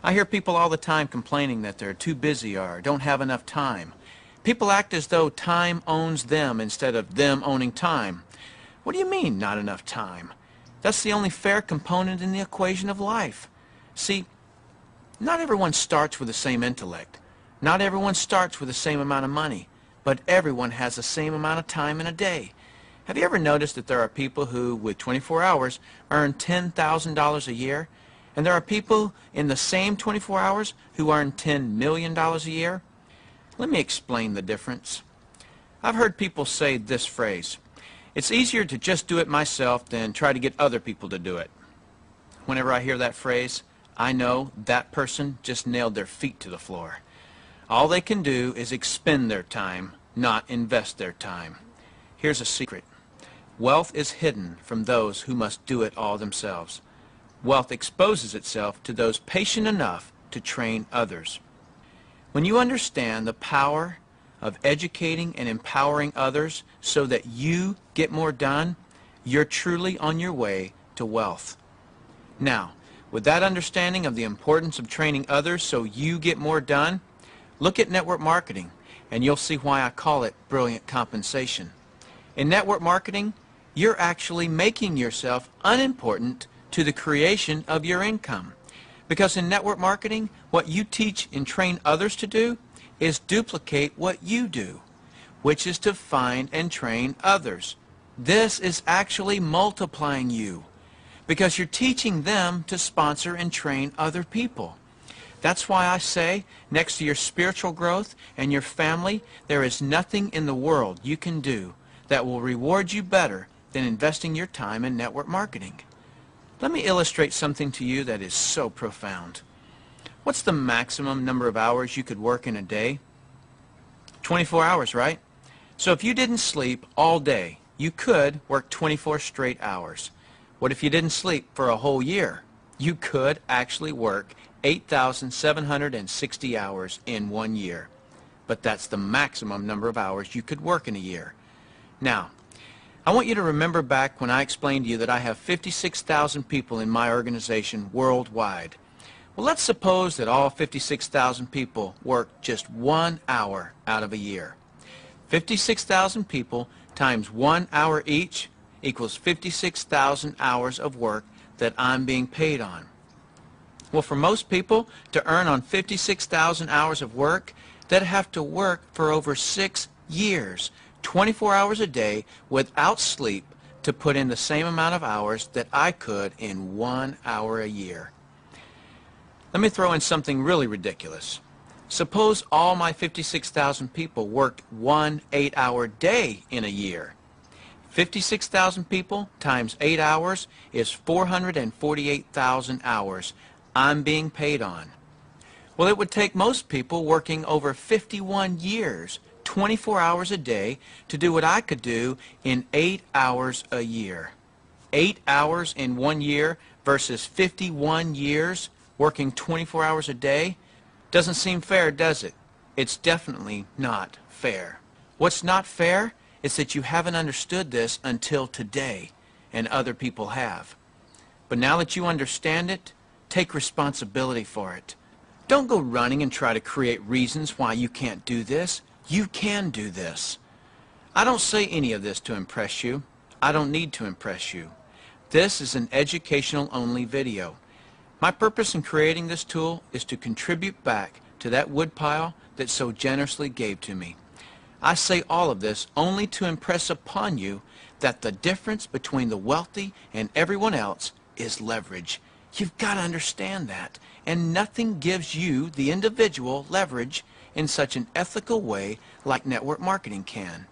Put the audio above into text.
I hear people all the time complaining that they're too busy or don't have enough time. People act as though time owns them instead of them owning time. What do you mean, not enough time? That's the only fair component in the equation of life. See, not everyone starts with the same intellect. Not everyone starts with the same amount of money. But everyone has the same amount of time in a day. Have you ever noticed that there are people who, with 24 hours, earn $10,000 a year? And there are people in the same 24 hours who earn $10 million a year? Let me explain the difference. I've heard people say this phrase: it's easier to just do it myself than try to get other people to do it. Whenever I hear that phrase, I know that person just nailed their feet to the floor. All they can do is expend their time, not invest their time. Here's a secret. Wealth is hidden from those who must do it all themselves. Wealth exposes itself to those patient enough to train others. When you understand the power of educating and empowering others so that you get more done, you're truly on your way to wealth. Now, with that understanding of the importance of training others so you get more done, look at network marketing, and you'll see why I call it brilliant compensation. In network marketing, you're actually making yourself unimportant to the creation of your income. Because in network marketing, what you teach and train others to do is duplicate what you do, which is to find and train others. This is actually multiplying you, because you're teaching them to sponsor and train other people. That's why I say, next to your spiritual growth and your family, there is nothing in the world you can do that will reward you better than investing your time in network marketing. Let me illustrate something to you that is so profound. What's the maximum number of hours you could work in a day? 24 hours, right? So if you didn't sleep all day, you could work 24 straight hours. What if you didn't sleep for a whole year? You could actually work 8,760 hours in 1 year. But that's the maximum number of hours you could work in a year. Now, I want you to remember back when I explained to you that I have 56,000 people in my organization worldwide. Well, let's suppose that all 56,000 people work just 1 hour out of a year. 56,000 people times 1 hour each equals 56,000 hours of work that I'm being paid on. Well, for most people to earn on 56,000 hours of work, they'd have to work for over 6 years, 24 hours a day without sleep, to put in the same amount of hours that I could in 1 hour a year. Let me throw in something really ridiculous. Suppose all my 56,000 people worked 1 8-hour day in a year. 56,000 people times 8 hours is 448,000 hours I'm being paid on. Well, it would take most people working over 51 years, 24 hours a day, to do what I could do in 8 hours a year. 8 hours in 1 year versus 51 years working 24 hours a day? Doesn't seem fair, does it? It's definitely not fair. What's not fair is that you haven't understood this until today, and other people have. But now that you understand it, take responsibility for it. Don't go running and try to create reasons why you can't do this. You can do this. I don't say any of this to impress you. I don't need to impress you. This is an educational-only video. My purpose in creating this tool is to contribute back to that woodpile that so generously gave to me. I say all of this only to impress upon you that the difference between the wealthy and everyone else is leverage. You've got to understand that, and nothing gives you, the individual, leverage in such an ethical way like network marketing can.